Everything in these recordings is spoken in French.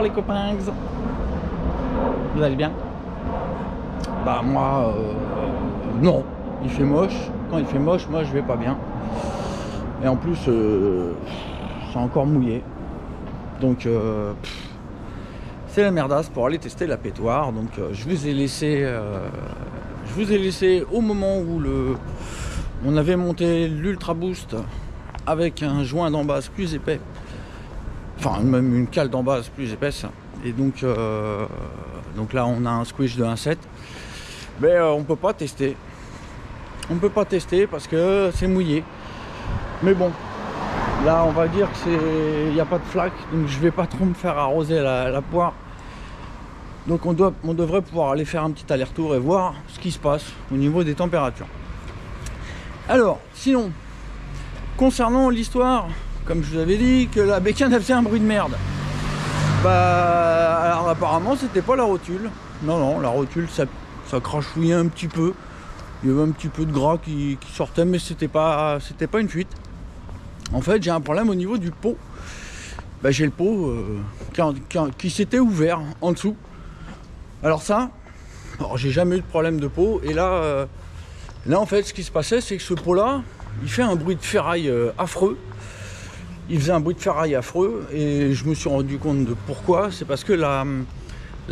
les copains. Vous allez bien? Bah moi, non. Il fait moche. Quand il fait moche, moi je vais pas bien. Et en plus, c'est encore mouillé. Donc, c'est la merdasse pour aller tester la pétoire. Donc, je vous ai laissé au moment où on avait monté l'Ultra Boost avec un joint d'embase plus épais. Enfin, même une cale d'embase plus épaisse. Et donc là, on a un squish de 1,7. Mais on peut pas tester. On peut pas tester parce que c'est mouillé. Mais bon, là, on va dire que il n'y a pas de flaque. Donc, je vais pas trop me faire arroser la poire. Donc, on devrait pouvoir aller faire un petit aller-retour et voir ce qui se passe au niveau des températures. Alors, sinon, concernant l'histoire, comme je vous avais dit, que la bécane a fait un bruit de merde. Bah, alors apparemment, c'était pas la rotule. Non, la rotule, ça crachouillait un petit peu. Il y avait un petit peu de gras qui sortait, mais c'était pas une fuite. En fait, j'ai un problème au niveau du pot. Bah, j'ai le pot qui s'était ouvert en dessous. Alors j'ai jamais eu de problème de pot. Et là, en fait, ce qui se passait, c'est que ce pot-là, il fait un bruit de ferraille affreux. Il faisait un bruit de ferraille affreux et je me suis rendu compte de pourquoi. C'est parce que la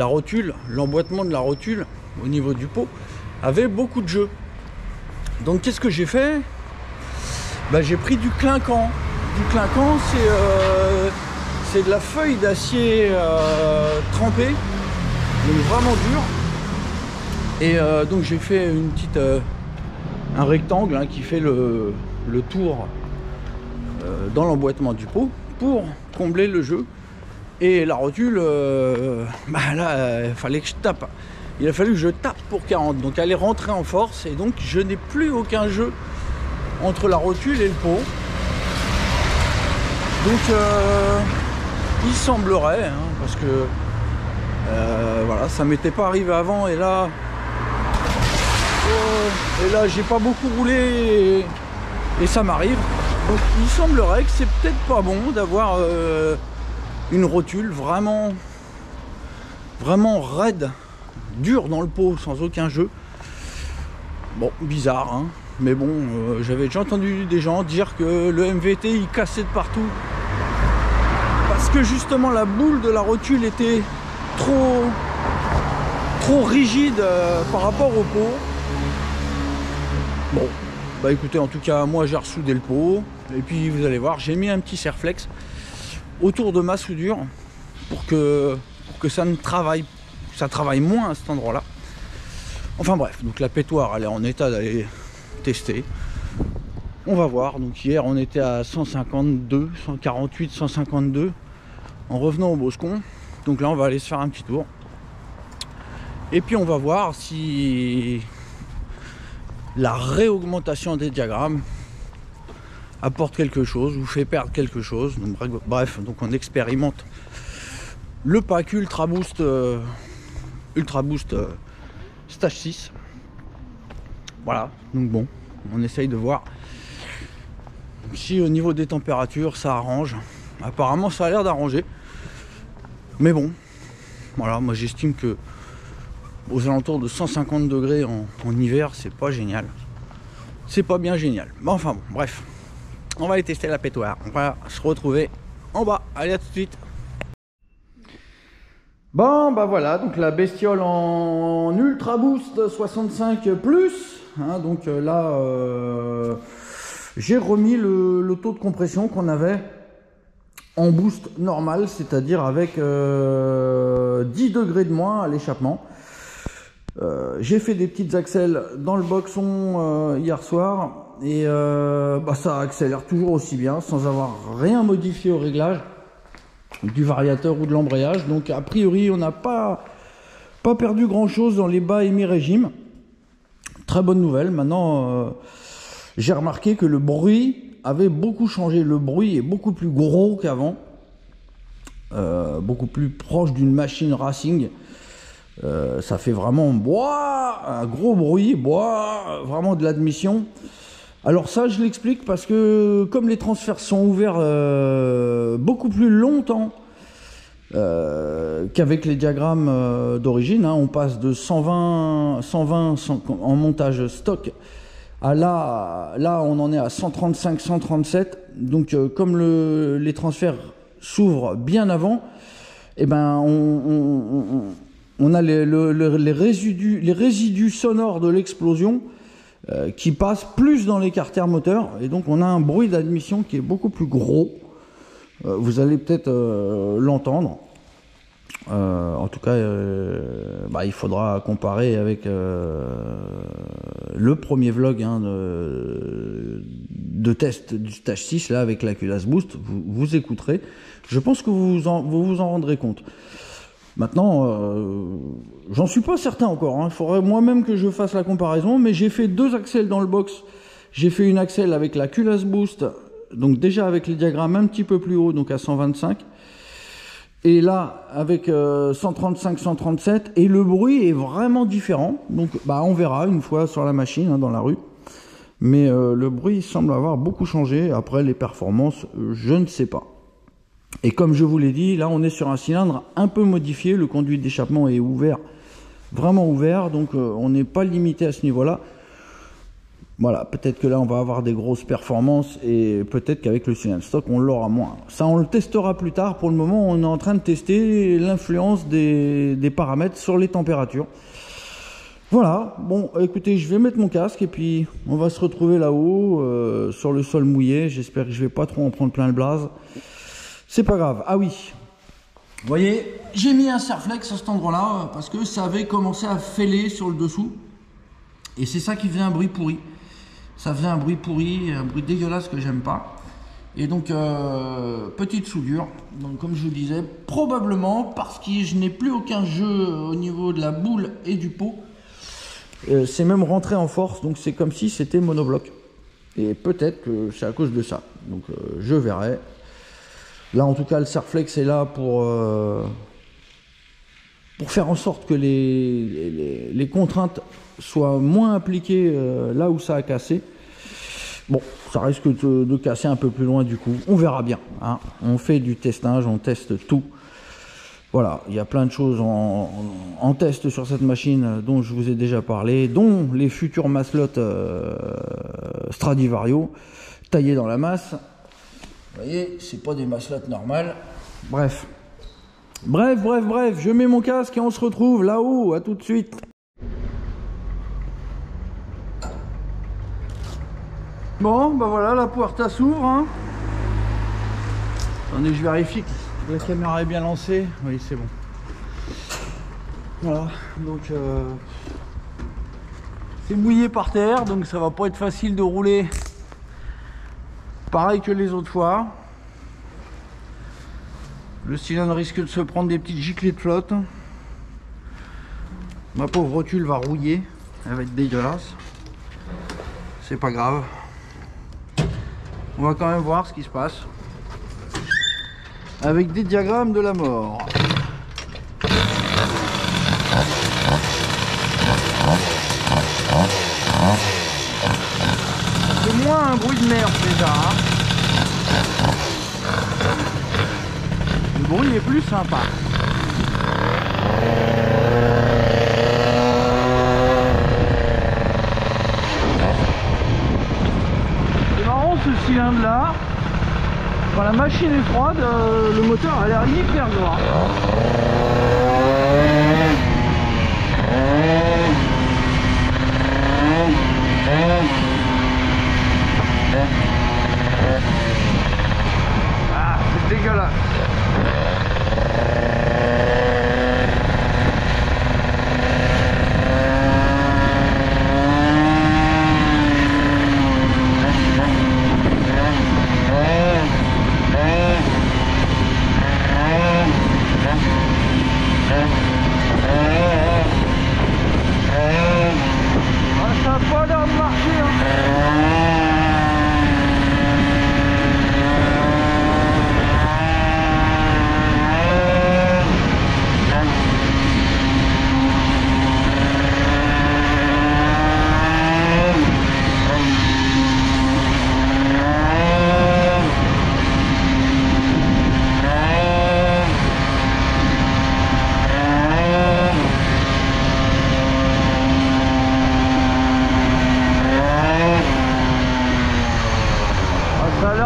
rotule, l'emboîtement de la rotule au niveau du pot avait beaucoup de jeu. Donc qu'est-ce que j'ai fait? Bah, j'ai pris du clinquant. Du clinquant, c'est de la feuille d'acier trempée, donc vraiment dur. Et donc j'ai fait un rectangle qui fait le tour dans l'emboîtement du pot pour combler le jeu. Et la rotule, bah là, il fallait que je tape. Il a fallu que je tape pour 40. Donc elle est rentrée en force et donc je n'ai plus aucun jeu entre la rotule et le pot. Donc il semblerait, parce que voilà, ça m'était pas arrivé avant et là j'ai pas beaucoup roulé et ça m'arrive. Donc il semblerait que c'est peut-être pas bon d'avoir une rotule vraiment raide, dure dans le pot, sans aucun jeu. Bon, bizarre, mais bon, j'avais déjà entendu des gens dire que le MVT il cassait de partout parce que justement la boule de la rotule était trop rigide par rapport au pot. Bon, bah écoutez, en tout cas, moi j'ai ressoudé le pot et puis vous allez voir, j'ai mis un petit serflex autour de ma soudure pour que ça travaille moins à cet endroit-là. Enfin bref, donc la pétoire elle est en état d'aller tester. On va voir. Donc hier on était à 152, 148, 152 en revenant au Boscon. Donc là on va aller se faire un petit tour. Et puis on va voir si la réaugmentation des diagrammes apporte quelque chose ou fait perdre quelque chose. Donc, bref, donc on expérimente le pack Ultra Boost Stage 6. Voilà, donc bon, on essaye de voir si au niveau des températures ça arrange. Apparemment ça a l'air d'arranger. Mais bon, voilà, moi j'estime que aux alentours de 150 degrés en hiver, c'est pas génial. C'est pas bien génial. Mais enfin bon, bref. On va aller tester la pétoire. On va se retrouver en bas. Allez, à tout de suite. Bon, bah voilà, donc la bestiole en Ultra Boost 65 plus. Donc là, j'ai remis le taux de compression qu'on avait en boost normal, c'est-à-dire avec 10 degrés de moins à l'échappement. J'ai fait des petites accels dans le boxon hier soir et ça accélère toujours aussi bien sans avoir rien modifié au réglage du variateur ou de l'embrayage. Donc a priori on n'a pas perdu grand chose dans les bas et mi-régime. Très bonne nouvelle. Maintenant j'ai remarqué que le bruit avait beaucoup changé. Le bruit est beaucoup plus gros qu'avant, beaucoup plus proche d'une machine racing. Ça fait vraiment un gros bruit, vraiment de l'admission. Alors ça je l'explique parce que comme les transferts sont ouverts beaucoup plus longtemps qu'avec les diagrammes d'origine. On passe de 120 en montage stock à là on en est à 135, 137. Donc comme les transferts s'ouvrent bien avant, et ben on a les résidus sonores de l'explosion qui passent plus dans les carters moteurs, et donc on a un bruit d'admission qui est beaucoup plus gros. Vous allez peut-être l'entendre. En tout cas, il faudra comparer avec le premier vlog de test du stage 6 là, avec la culasse boost. Vous écouterez. Je pense que vous vous en rendrez compte. Maintenant, j'en suis pas certain encore. Il faudrait moi-même que je fasse la comparaison, mais j'ai fait 2 axles dans le box. J'ai fait une axle avec la culasse boost, donc déjà avec les diagrammes un petit peu plus haut, donc à 125. Et là, avec 135, 137, et le bruit est vraiment différent. Donc, on verra une fois sur la machine, dans la rue. Mais le bruit semble avoir beaucoup changé. Après, les performances, je ne sais pas. Et comme je vous l'ai dit, là, on est sur un cylindre un peu modifié. Le conduit d'échappement est ouvert, vraiment ouvert. Donc, on n'est pas limité à ce niveau-là. Voilà, peut-être que là on va avoir des grosses performances, et peut-être qu'avec le cylindre stock on l'aura moins. Ça on le testera plus tard. Pour le moment on est en train de tester l'influence des paramètres sur les températures. Voilà, bon écoutez, je vais mettre mon casque et puis on va se retrouver là-haut sur le sol mouillé. J'espère que je vais pas trop en prendre plein le blaze. C'est pas grave. Ah oui, vous voyez, j'ai mis un Serflex à cet endroit-là parce que ça avait commencé à fêler sur le dessous. Et c'est ça qui faisait un bruit pourri. Ça faisait un bruit pourri, un bruit dégueulasse que j'aime pas. Et donc, petite soudure. Donc, comme je vous disais, probablement parce que je n'ai plus aucun jeu au niveau de la boule et du pot. C'est même rentré en force, donc c'est comme si c'était monobloc. Et peut-être que c'est à cause de ça. Donc, je verrai. Là, en tout cas, le Serflex est là pour faire en sorte que les contraintes soient moins appliquées là où ça a cassé. Bon, ça risque de casser un peu plus loin du coup. On verra bien. On fait du testage, on teste tout. Voilà, il y a plein de choses en test sur cette machine dont je vous ai déjà parlé, dont les futurs maslottes Stradivario taillés dans la masse. Vous voyez, c'est pas des maslottes normales. Bref, je mets mon casque et on se retrouve là-haut. À tout de suite. Bon, voilà, la Puerta s'ouvre. Attendez, je vérifie que la caméra est bien lancée. Oui, c'est bon. Voilà, donc c'est mouillé par terre, donc ça va pas être facile de rouler pareil que les autres fois. Le cylindre risque de se prendre des petites giclées de flotte. Ma pauvre rotule va rouiller, elle va être dégueulasse. C'est pas grave. On va quand même voir ce qui se passe avec des diagrammes de la mort. C'est moins un bruit de merde déjà. Le bruit est plus sympa. C'est marrant ce cylindre là. Quand la machine est froide, le moteur a l'air hyper gras. Ah, c'est dégueulasse.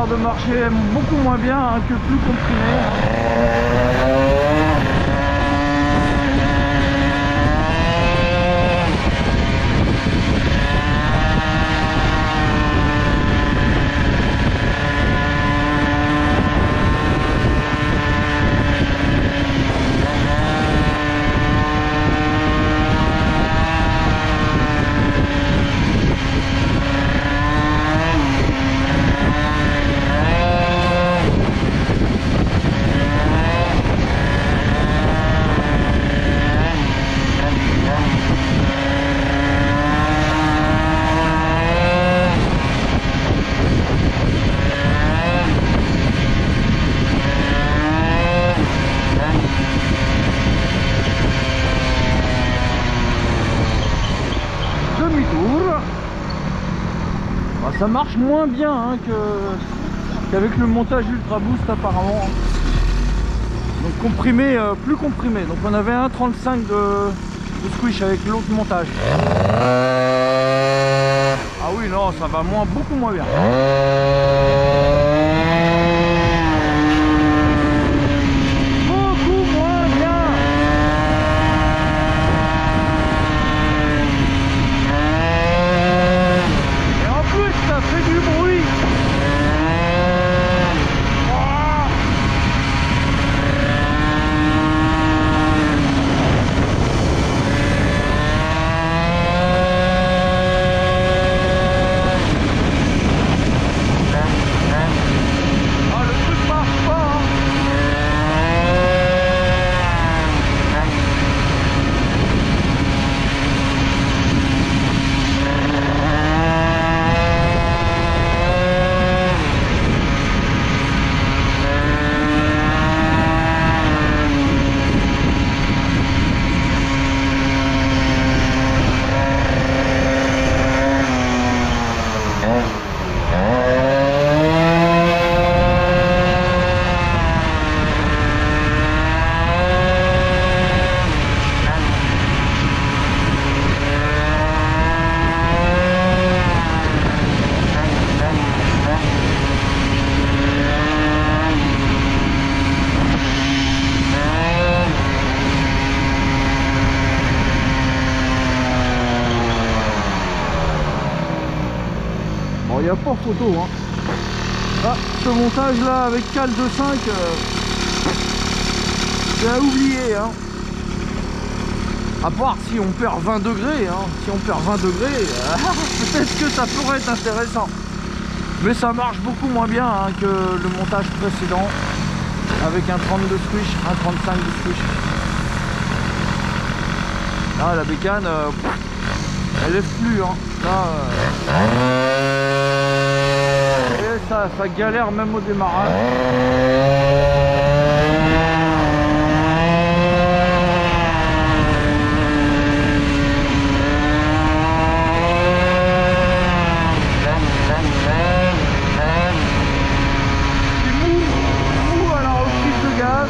l'air de marcher beaucoup moins bien hein, que plus comprimé. Ça marche moins bien hein, qu'avec le montage Ultra Boost apparemment. Donc comprimé, plus comprimé. Donc on avait un 35 de squish avec l'autre montage. Ah oui non, ça va beaucoup moins bien. Beaucoup moins bien. Ça fait du bruit. Ah, le truc marche pas hein. Il n'y a pas photo hein. Ah, ce montage là avec cale de 5 c'est à oublier hein. À part si on perd 20 degrés hein. Si on perd 20 degrés peut-être que ça pourrait être intéressant, mais ça marche beaucoup moins bien hein, que le montage précédent avec un 30 de squish, un 35 de squish. Là la bécane elle lève plus hein. Là et ça galère même au démarrage. C'est mou à la reprise de gaz.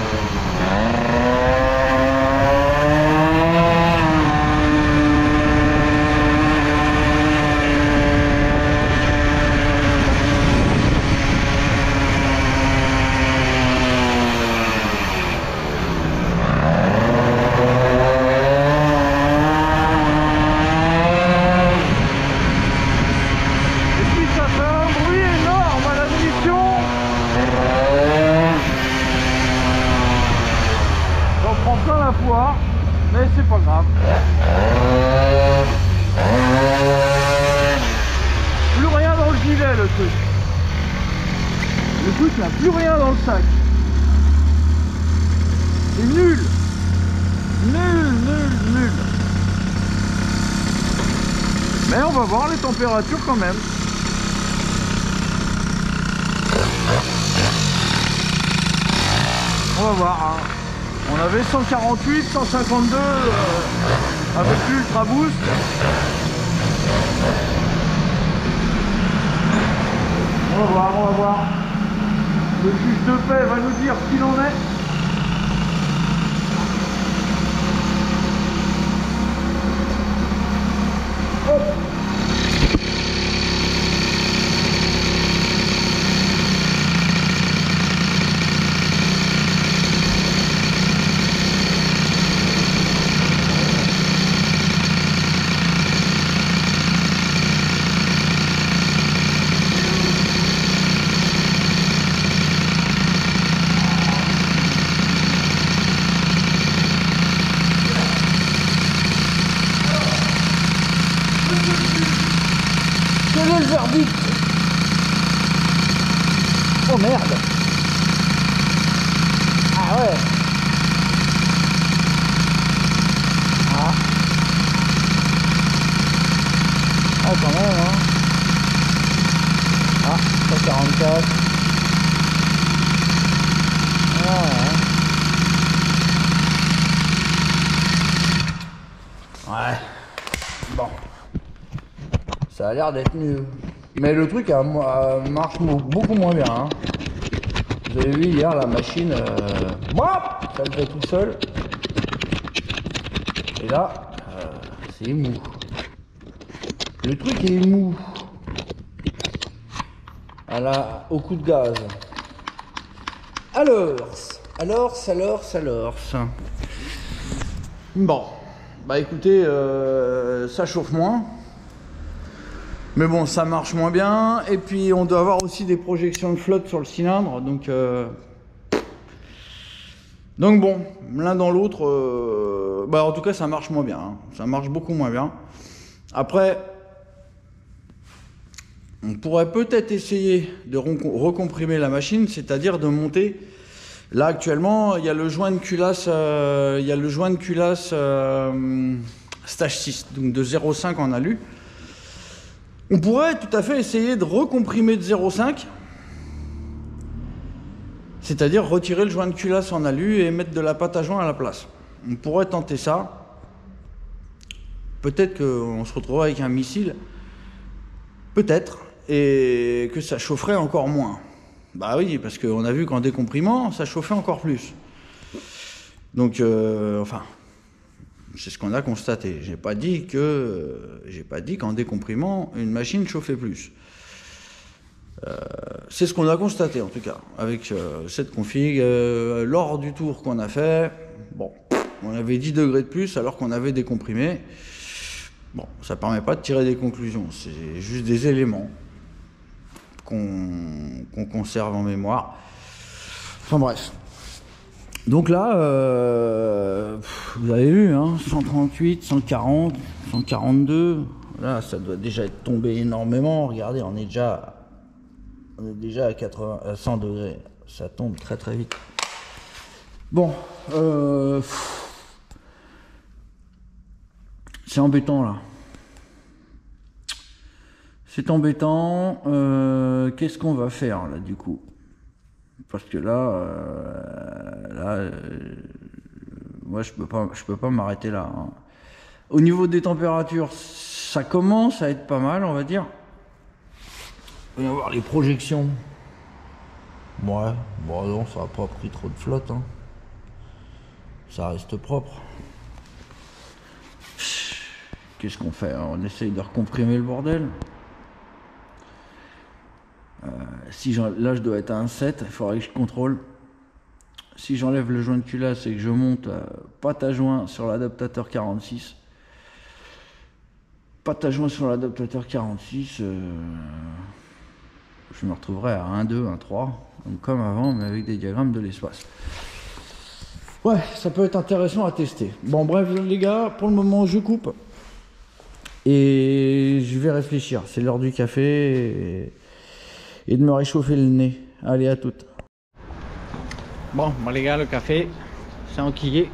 Mais c'est pas grave. Plus rien dans le gilet le truc. Le truc n'a plus rien dans le sac. C'est nul. Nul. Mais on va voir les températures quand même. On va voir hein. On avait 148, 152 avec l'Ultra Boost. On va voir. Le juge de paix va nous dire ce qu'il en est. Hop. 148, Quel est le verdict? Oh merde! Ah ouais! Ah! Ah quand même hein! Ah! 144! Ah ouais! Ouais! Bon! Ça a l'air d'être mieux. Mais le truc marche beaucoup moins bien. Hein. Vous avez vu hier la machine, ça le fait tout seul. Et là, c'est mou. Le truc est mou. Au coup de gaz. Alors. Bon, bah écoutez, ça chauffe moins. Mais bon, ça marche moins bien. Et puis, on doit avoir aussi des projections de flotte sur le cylindre. Donc bon, l'un dans l'autre, en tout cas, ça marche moins bien. Hein. Ça marche beaucoup moins bien. Après, on pourrait peut-être essayer de recomprimer la machine, c'est-à-dire de monter. Là, actuellement, il y a le joint de culasse, Stage 6, donc de 0,5 en alu. On pourrait tout à fait essayer de recomprimer de 0,5, c'est-à-dire retirer le joint de culasse en alu et mettre de la pâte à joint à la place. On pourrait tenter ça. Peut-être qu'on se retrouvera avec un missile, peut-être, et que ça chaufferait encore moins. Bah oui, parce qu'on a vu qu'en décomprimant, ça chauffait encore plus. Donc, enfin... c'est ce qu'on a constaté. J'ai pas dit qu'en décomprimant, une machine chauffait plus. C'est ce qu'on a constaté en tout cas, avec cette config. Lors du tour qu'on a fait, bon, on avait 10 degrés de plus alors qu'on avait décomprimé. Bon, ça permet pas de tirer des conclusions, c'est juste des éléments qu'on conserve en mémoire. Enfin bref. Donc là, vous avez vu, hein, 138, 140, 142. Là, ça doit déjà être tombé énormément. Regardez, on est déjà à 100 degrés. Ça tombe très très vite. Bon, c'est embêtant là. C'est embêtant. Qu'est-ce qu'on va faire là du coup? Parce que là, moi je peux pas m'arrêter là. Hein. Au niveau des températures, ça commence à être pas mal, on va dire. Il va y avoir les projections. Ouais, bon non, ça n'a pas pris trop de flotte. Hein. Ça reste propre. Qu'est-ce qu'on fait? On essaye de recomprimer le bordel. Là je dois être à 1,7, il faudrait que je contrôle. Si j'enlève le joint de culasse et que je monte pâte à joint sur l'adaptateur 46, pâte à joint sur l'adaptateur 46, je me retrouverai à 1,2, 1,3, comme avant, mais avec des diagrammes de l'espace. Ouais, ça peut être intéressant à tester. Bon bref les gars, pour le moment je coupe et je vais réfléchir. C'est l'heure du café et de me réchauffer le nez. Allez, à toutes. Bon, les gars, le café, c'est enquillé.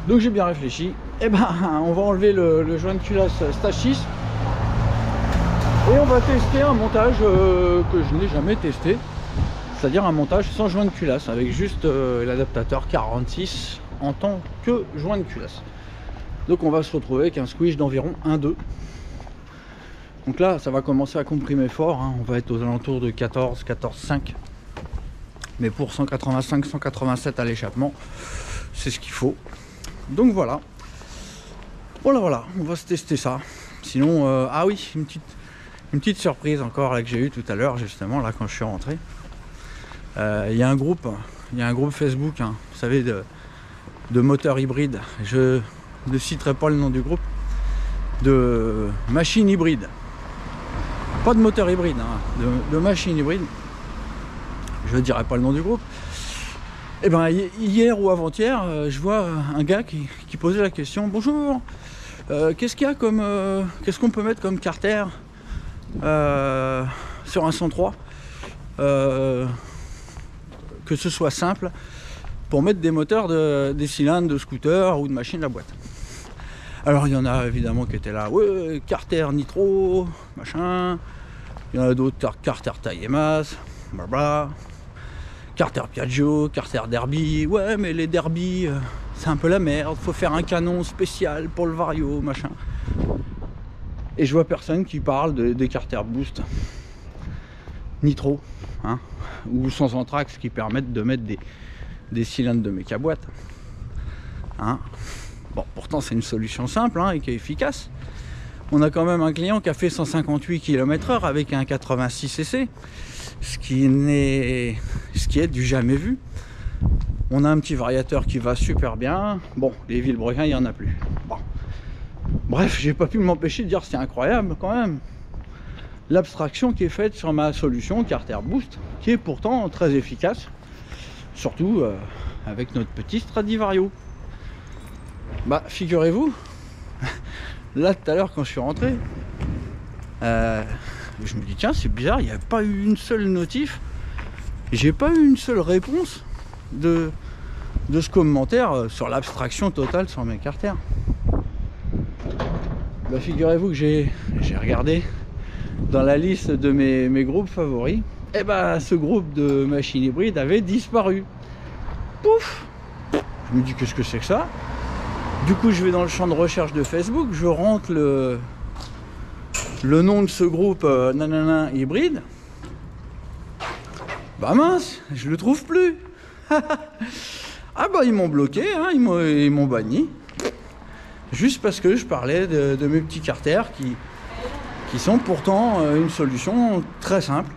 Donc j'ai bien réfléchi. Et ben, on va enlever le joint de culasse Stage 6. Et on va tester un montage que je n'ai jamais testé. C'est-à-dire un montage sans joint de culasse, avec juste l'adaptateur 46 en tant que joint de culasse. Donc on va se retrouver avec un squish d'environ 1,2. Donc là, ça va commencer à comprimer fort. Hein. On va être aux alentours de 14, 14,5. Mais pour 185, 187 à l'échappement, c'est ce qu'il faut. Donc voilà. Voilà, on va se tester ça. Sinon, ah oui, une petite surprise encore là, que j'ai eu tout à l'heure, justement, là quand je suis rentré. Il y a un groupe Facebook, hein, vous savez, de moteurs hybrides. Je ne citerai pas le nom du groupe. De machines hybrides. Pas de moteur hybride, hein, de machine hybride. Je ne dirai pas le nom du groupe. Et ben hier ou avant-hier, je vois un gars qui posait la question: bonjour, qu'est-ce qu'il y a comme, qu'est-ce qu'on peut mettre comme carter sur un 103, que ce soit simple, pour mettre des moteurs des cylindres de scooter ou de machine à boîte. Alors il y en a évidemment qui étaient là, ouais, Carter Nitro, machin. Il y en a d'autres, Carter taille et masse, blabla. Carter Piaggio, Carter Derby, ouais mais les Derby, c'est un peu la merde, faut faire un canon spécial pour le Vario, machin. Et je vois personne qui parle des Carter Boost Nitro, hein, ou sans anthrax qui permettent de mettre des cylindres de méca-boîte. Hein. Bon, pourtant c'est une solution simple, hein, et qui est efficace. On a quand même un client qui a fait 158 km/h avec un 86 cc, ce qui est du jamais vu. On a un petit variateur qui va super bien. Bon, les vilebrequins, il n'y en a plus. Bon. Bref, j'ai pas pu m'empêcher de dire que c'est incroyable quand même l'abstraction qui est faite sur ma solution Carter Boost, qui est pourtant très efficace, surtout avec notre petit Stradivario. Bah, figurez-vous, là tout à l'heure quand je suis rentré, je me dis tiens c'est bizarre, il n'y a pas eu une seule notif, j'ai pas eu une seule réponse de ce commentaire sur l'abstraction totale sur mes Carter. Bah, figurez-vous que j'ai regardé dans la liste de mes groupes favoris, et bah ce groupe de machines hybrides avait disparu. Pouf! Je me dis qu'est-ce que c'est que ça? Du coup je vais dans le champ de recherche de Facebook, je rentre le nom de ce groupe nanana hybride. Bah mince, je le trouve plus. Ah bah ils m'ont bloqué, hein, ils m'ont banni. Juste parce que je parlais de mes petits Carter qui sont pourtant une solution très simple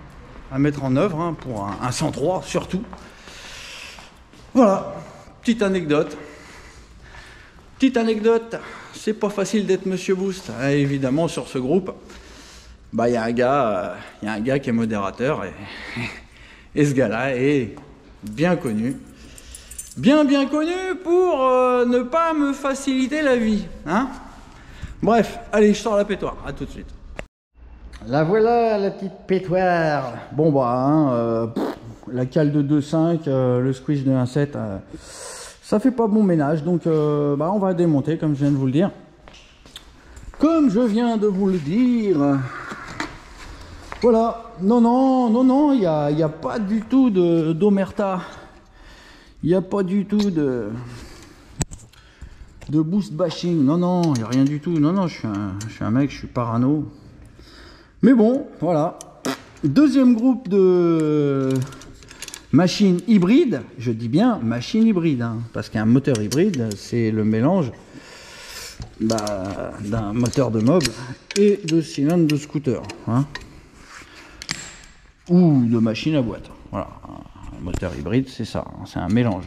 à mettre en œuvre, hein, pour un 103 surtout. Voilà, petite anecdote. Petite anecdote, c'est pas facile d'être Monsieur Boost. Et évidemment sur ce groupe, bah il y a un gars qui est modérateur et ce gars-là est bien connu. Bien connu pour ne pas me faciliter la vie, hein. Bref, allez, je sors la pétoire, à tout de suite. La voilà, la petite pétoire. Bon bah, hein, la cale de 2.5, le squish de 1.7, ça fait pas bon ménage, donc bah, on va démonter comme je viens de vous le dire. Comme je viens de vous le dire. Voilà, non, il n'y a pas du tout d'omerta. Il n'y a pas du tout de boost bashing. Non, il n'y a rien du tout. Non, je suis un mec, je suis parano. Mais bon, voilà. Deuxième groupe de machines hybrides. Je dis bien machine hybride, hein, parce qu'un moteur hybride, c'est le mélange d'un moteur de mob et de cylindre de scooter, hein, ou de machine à boîte. Voilà. Un moteur hybride, c'est ça, c'est un mélange.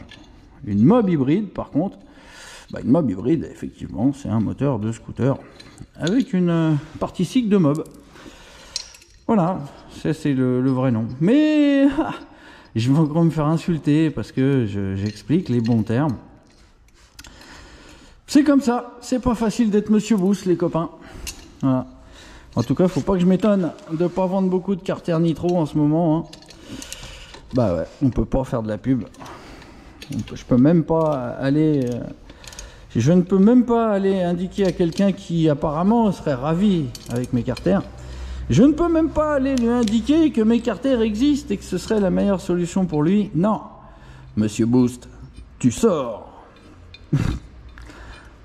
Une mob hybride, par contre, une mob hybride, effectivement, c'est un moteur de scooter avec une partie cycle de mob. Voilà, c'est le vrai nom. Mais je vais encore me faire insulter parce que j'explique les bons termes. C'est comme ça, c'est pas facile d'être Monsieur Boost, les copains. Voilà. En tout cas, faut pas que je m'étonne de pas vendre beaucoup de Carter Nitro en ce moment, hein. Bah ouais, on peut pas faire de la pub. Je peux même pas aller... je ne peux même pas aller indiquer à quelqu'un qui apparemment serait ravi avec mes Carter. Je ne peux même pas aller lui indiquer que mes Carter existent et que ce serait la meilleure solution pour lui. Non, Monsieur Boost, tu sors.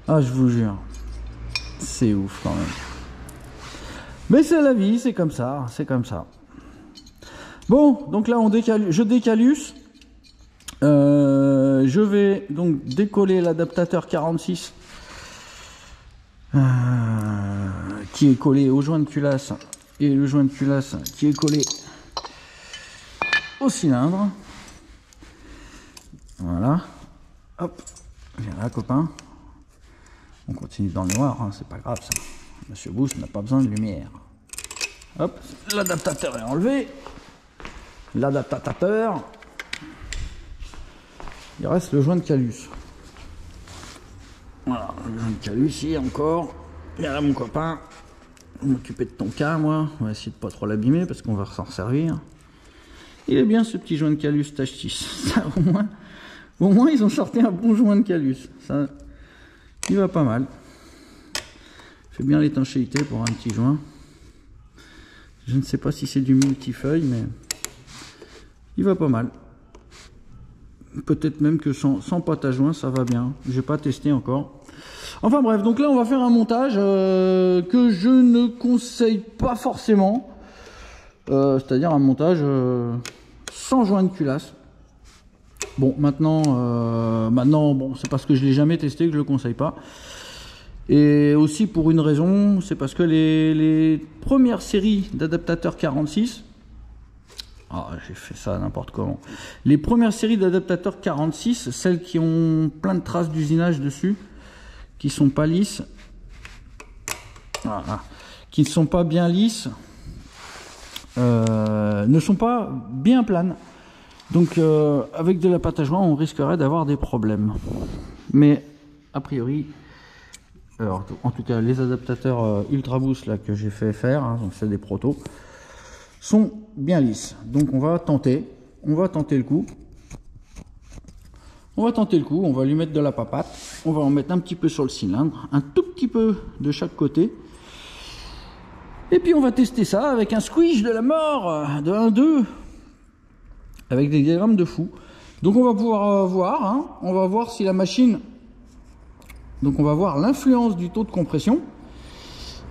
Ah, je vous jure, c'est ouf quand même. Mais c'est la vie, c'est comme ça, c'est comme ça. Bon, donc là je décalus. Je vais donc décoller l'adaptateur 46 qui est collé au joint de culasse et le joint de culasse qui est collé au cylindre. Voilà. Hop, viens là copain. On continue dans le noir, hein, c'est pas grave ça. Monsieur Boost n'a pas besoin de lumière. Hop, l'adaptateur est enlevé. L'adaptateur. Il reste le joint de calus. Voilà, le joint de calus ici encore. Viens là mon copain. m'occuper de ton cas, moi. On va essayer de pas trop l'abîmer parce qu'on va s'en servir. Il est bien ce petit joint de Calus Tâche 6. Ça, au moins, ils ont sorti un bon joint de Calus. Ça, il va pas mal. Fait bien l'étanchéité pour un petit joint. Je ne sais pas si c'est du multifeuille, mais il va pas mal. Peut-être même que sans pâte à joint, ça va bien. J'ai pas testé encore. Enfin bref, donc là, on va faire un montage que je ne conseille pas forcément. C'est-à-dire un montage sans joint de culasse. Bon, maintenant, bon, c'est parce que je l'ai jamais testé que je le conseille pas. Et aussi pour une raison, c'est parce que les premières séries d'adaptateurs 46, j'ai fait ça n'importe comment. Les premières séries d'adaptateurs 46, celles qui ont plein de traces d'usinage dessus, qui sont pas lisses, voilà, qui ne sont pas bien lisses, ne sont pas bien planes. Donc avec de la pâte à joint, on risquerait d'avoir des problèmes. Mais a priori, alors, en tout cas, les adaptateurs Ultra Boost là que j'ai fait faire, hein, donc c'est des protos, sont bien lisses. Donc on va tenter le coup. On va lui mettre de la papate. On va en mettre un petit peu sur le cylindre, un tout petit peu de chaque côté. Et puis on va tester ça avec un squish de la mort, de 1-2, avec des diagrammes de fou. Donc on va pouvoir voir, hein, on va voir si la machine... Donc on va voir l'influence du taux de compression.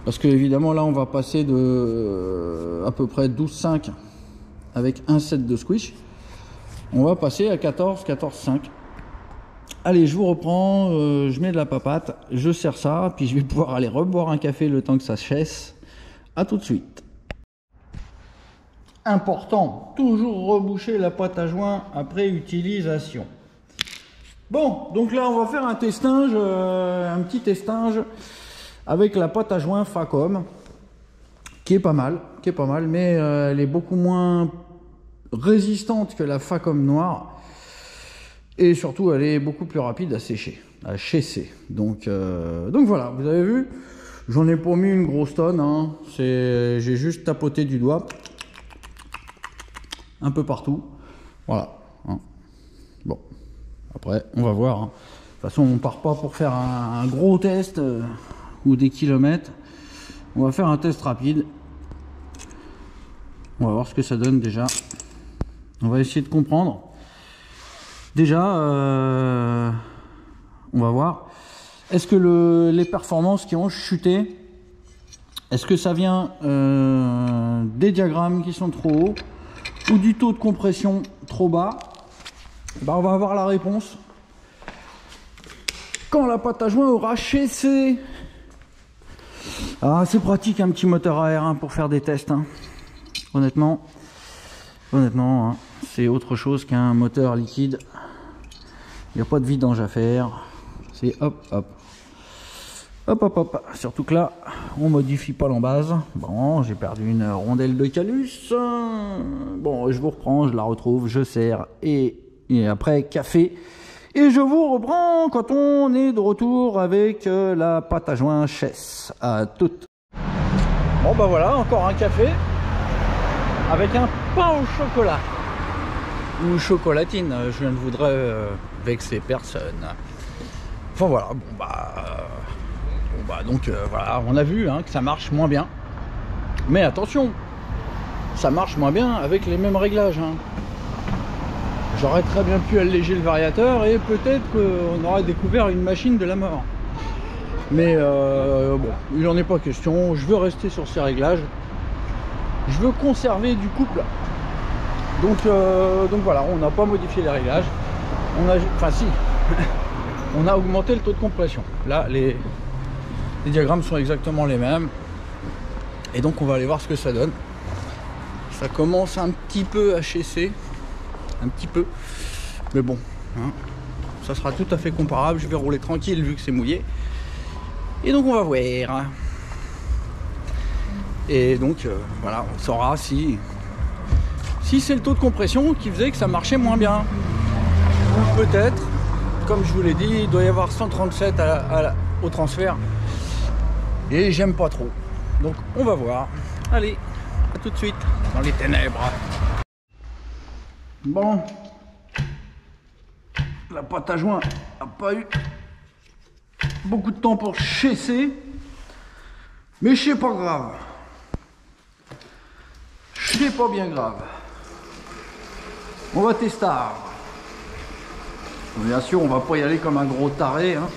Parce que évidemment là on va passer de à peu près 12,5 avec un set de squish. On va passer à 14, 14,5. Allez, je vous reprends, je mets de la papate, je sers ça, puis je vais pouvoir aller reboire un café le temps que ça chasse. À tout de suite. Important, toujours reboucher la pâte à joint après utilisation. Bon, donc là on va faire un testinge, un petit testinge avec la pâte à joint Facom, qui est pas mal, mais elle est beaucoup moins résistante que la Facom noire, et surtout elle est beaucoup plus rapide à sécher, à chaisser. Donc voilà, vous avez vu, j'en ai pas mis une grosse tonne, hein. J'ai juste tapoté du doigt, un peu partout, voilà. Hein. Bon. Après, on va voir. Hein. De toute façon, on part pas pour faire un gros test ou des kilomètres. On va faire un test rapide. On va voir ce que ça donne déjà. On va essayer de comprendre. Déjà, on va voir. Est-ce que les performances qui ont chuté, est-ce que ça vient des diagrammes qui sont trop hauts ou du taux de compression trop bas? Ben, on va avoir la réponse quand la pâte à joint aura chassé. Ah, c'est pratique un petit moteur à air, hein, pour faire des tests, hein. Honnêtement, hein, c'est autre chose qu'un moteur liquide. Il n'y a pas de vidange à faire. C'est hop. Surtout que là, on modifie pas l'embase. Bon, j'ai perdu une rondelle de Calus. Bon, je vous reprends, je la retrouve, je sers et après café. Et je vous reprends quand on est de retour avec la pâte à joint Chess. À toutes. Bon bah voilà, encore un café avec un pain au chocolat. Ou chocolatine, je ne voudrais vexer personne. Enfin voilà, voilà, on a vu, hein, que ça marche moins bien. Mais attention, ça marche moins bien avec les mêmes réglages, hein. J'aurais très bien pu alléger le variateur et peut-être qu'on aurait découvert une machine de la mort. Mais bon, il n'en est pas question. Je veux rester sur ces réglages. Je veux conserver du couple. Donc voilà, on n'a pas modifié les réglages. Enfin si, on a augmenté le taux de compression. Là, les diagrammes sont exactement les mêmes. Et donc on va aller voir ce que ça donne. Ça commence un petit peu à chaisser. Un petit peu, mais bon, hein, ça sera tout à fait comparable. Je vais rouler tranquille vu que c'est mouillé, et donc on va voir. Et donc voilà, on saura si c'est le taux de compression qui faisait que ça marchait moins bien, ou peut-être, comme je vous l'ai dit, il doit y avoir 137 au transfert et j'aime pas trop. Donc on va voir. Allez, à tout de suite dans les ténèbres. Bon, la pâte à joint n'a pas eu beaucoup de temps pour chaisser, mais c'est pas grave. C'est pas bien grave. On va tester. Bien sûr, on va pas y aller comme un gros taré, hein.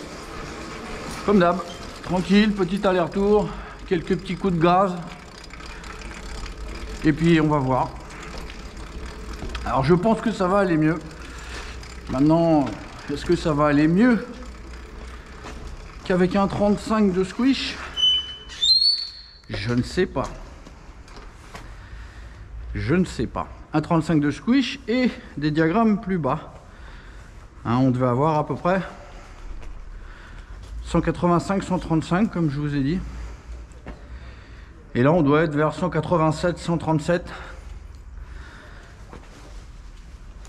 Comme d'hab, tranquille, petit aller-retour, quelques petits coups de gaz, et puis on va voir. Alors je pense que ça va aller mieux. Maintenant, est-ce que ça va aller mieux qu'avec un 35 de squish? Je ne sais pas. Je ne sais pas. Un 35 de squish et des diagrammes plus bas. Hein, on devait avoir à peu près 185-135 comme je vous ai dit. Et là on doit être vers 187-137.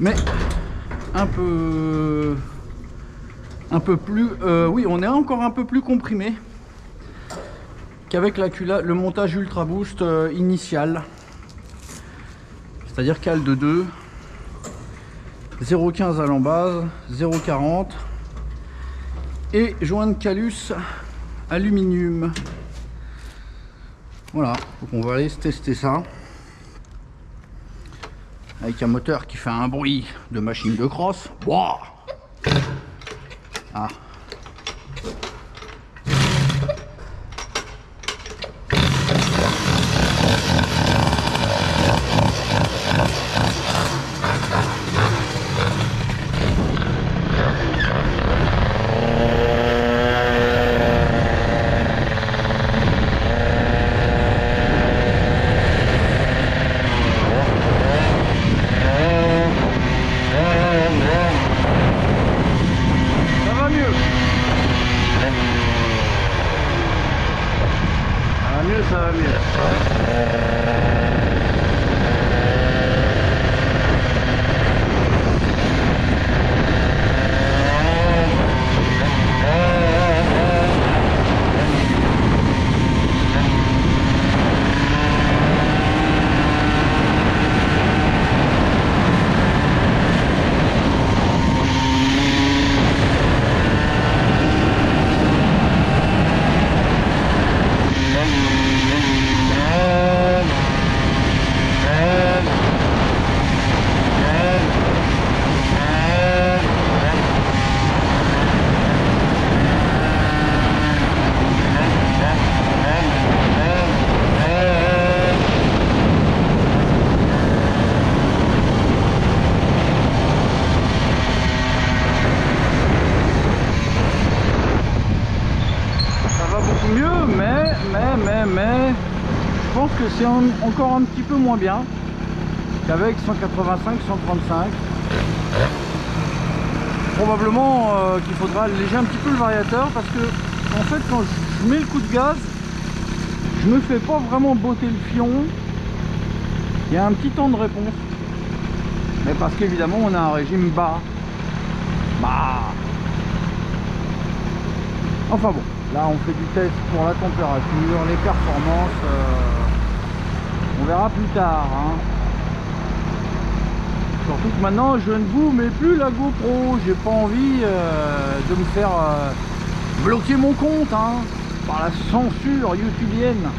Mais un peu plus... oui, on est encore un peu plus comprimé qu'avec le montage Ultra Boost initial. C'est-à-dire cale de 2, 0,15 à l'embase, 0,40 et joint de calus aluminium. Voilà, donc on va aller tester ça. Avec un moteur qui fait un bruit de machine de crosse. Wow. Ah. Ça va mieux. Mais je pense que c'est encore un petit peu moins bien qu'avec 185-135. Probablement qu'il faudra alléger un petit peu le variateur parce que en fait quand je mets le coup de gaz, je me fais pas vraiment botter le fion. Il y a un petit temps de réponse. Mais parce qu'évidemment on a un régime bas. Enfin bon. Là on fait du test pour la température, les performances, on verra plus tard, hein. Surtout que maintenant je ne vous mets plus la GoPro, j'ai pas envie de me faire bloquer mon compte, hein, par la censure youtubienne.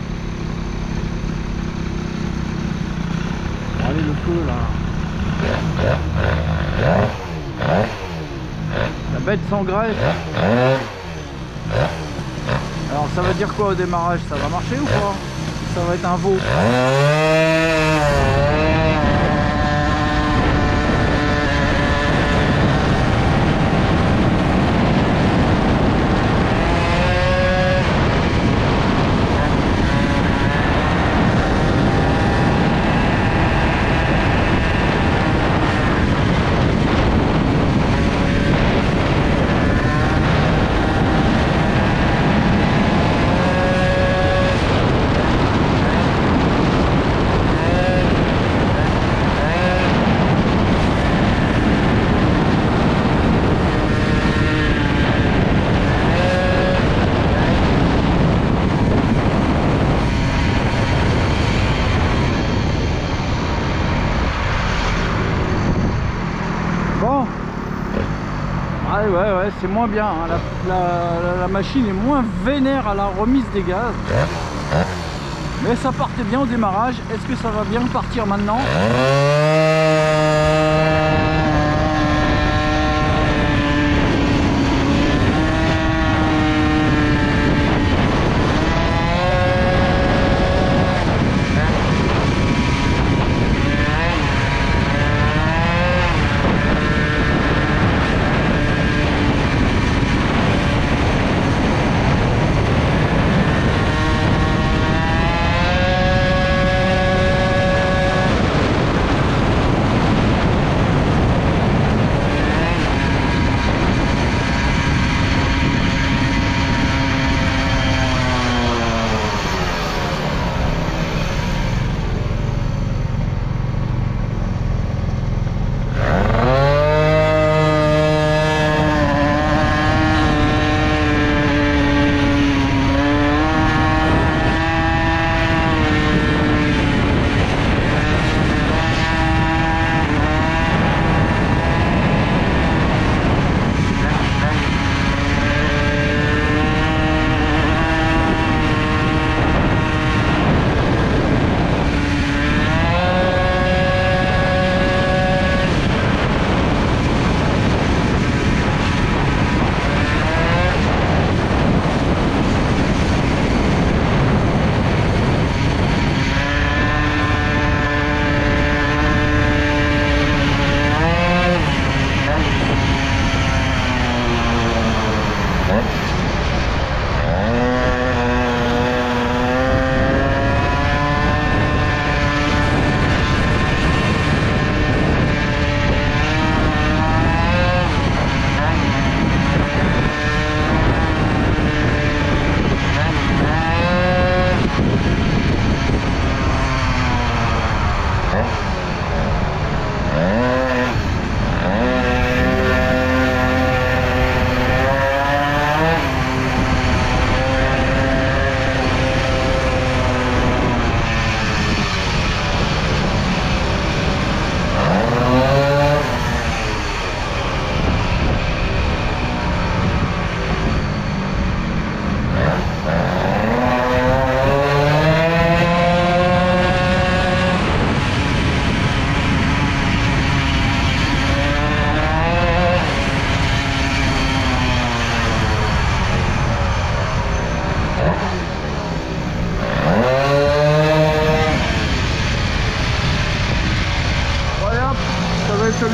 Allez le feu là. La bête s'engraisse. Alors ça veut dire quoi au démarrage? Ça va marcher ou quoi? Ça va être un veau. ouais, c'est moins bien, hein. La machine est moins vénère à la remise des gaz. Mais ça partait bien au démarrage. Est-ce que ça va bien partir maintenant?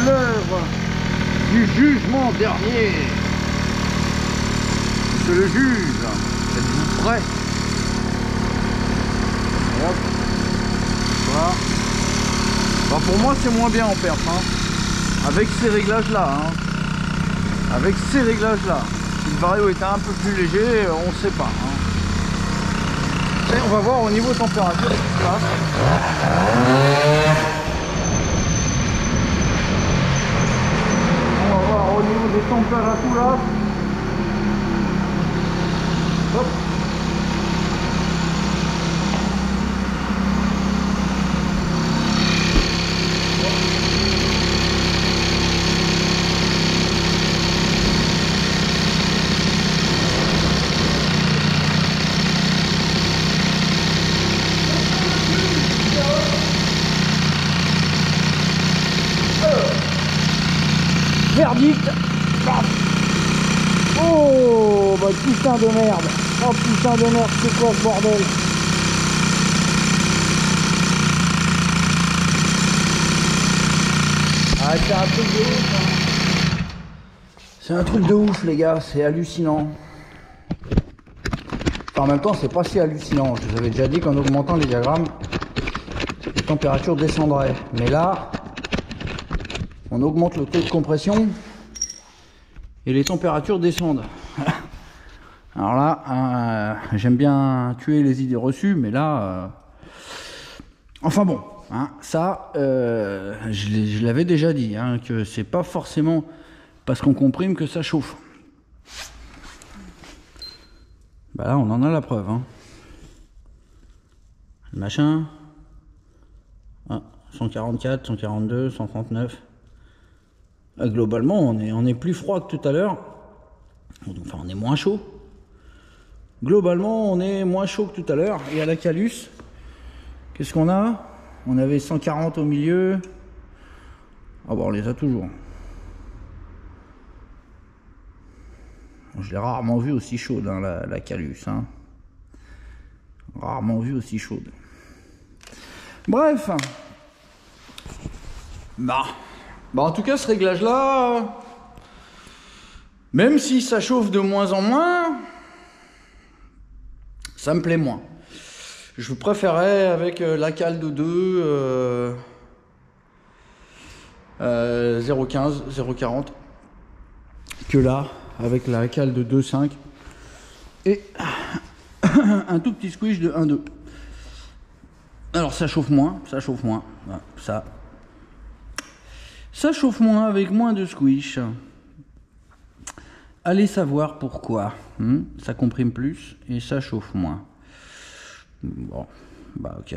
L'œuvre du jugement dernier. Monsieur le juge, êtes-vous prêt? Hop. Voilà. Bah pour moi c'est moins bien en perf, hein. Avec ces réglages là, hein. Avec ces réglages là. Si le vario était un peu plus léger, on ne sait pas, hein. Et on va voir au niveau température ce qui se passe. Au niveau des températures là. Hop. Verdict. Oh bah putain de merde. Oh putain de merde, c'est quoi ce bordel? Ah c'est un truc de ouf, hein. C'est un truc de ouf les gars, c'est hallucinant. Enfin, en même temps c'est pas si hallucinant. Je vous avais déjà dit qu'en augmentant les diagrammes, les températures descendraient. Mais là, on augmente le taux de compression et les températures descendent. Alors là, j'aime bien tuer les idées reçues, mais là, enfin bon, hein, ça, je l'avais déjà dit, hein, que c'est pas forcément parce qu'on comprime que ça chauffe. Bah là, on en a la preuve, hein. Le machin, ah, 144, 142, 139. Globalement, on est plus froid que tout à l'heure. Enfin, on est moins chaud. Globalement, on est moins chaud que tout à l'heure. Et à la Calus, qu'est-ce qu'on a? On avait 140 au milieu. Ah bon, on les a toujours. Je l'ai rarement vu aussi chaude, hein, la Calus. Hein. Rarement vu aussi chaude. Bref. Bah, en tout cas, ce réglage-là, même si ça chauffe de moins en moins, ça me plaît moins. Je préférais avec la cale de 2 0,15, 0,40 que là, avec la cale de 2,5 et un tout petit squish de 1,2. Alors ça chauffe moins, voilà, ça chauffe moins avec moins de squish. Allez savoir pourquoi. Ça comprime plus et ça chauffe moins. Bon, bah ok.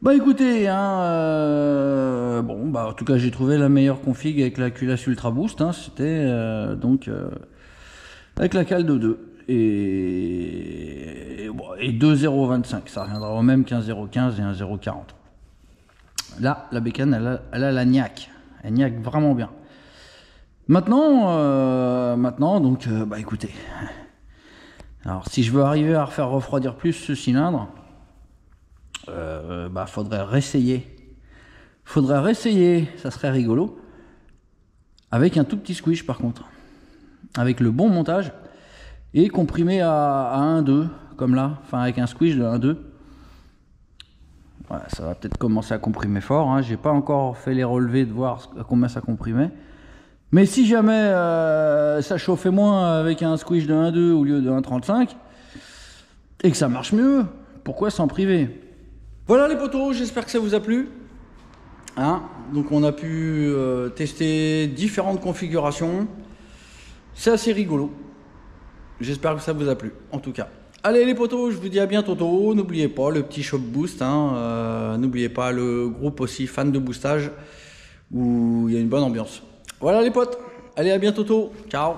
Bah écoutez, bon, bah en tout cas j'ai trouvé la meilleure config avec la Culasse Ultra Boost. C'était donc avec la cale de 2 et 2,025. Ça reviendra au même qu'un 0,15 et un 0,40. Là, la bécane, elle a la niaque. Elle niaque vraiment bien. Maintenant, donc, bah écoutez. Alors, si je veux arriver à refaire refroidir plus ce cylindre, bah faudrait réessayer. Ça serait rigolo. Avec un tout petit squish par contre. Avec le bon montage. Et comprimé à 1,2, comme là. Enfin, avec un squish de 1,2. Voilà, ça va peut-être commencer à comprimer fort. Hein. J'ai pas encore fait les relevés de voir à combien ça comprimait. Mais si jamais ça chauffait moins avec un squish de 1,2 au lieu de 1,35 et que ça marche mieux, pourquoi s'en priver? Voilà les potos, j'espère que ça vous a plu. Hein, donc on a pu tester différentes configurations. C'est assez rigolo. J'espère que ça vous a plu, en tout cas. Allez les potos, je vous dis à bientôt. N'oubliez pas le petit Shop Boost. N'oubliez pas le groupe aussi fan de boostage où il y a une bonne ambiance. Voilà les potes, allez à bientôt, ciao.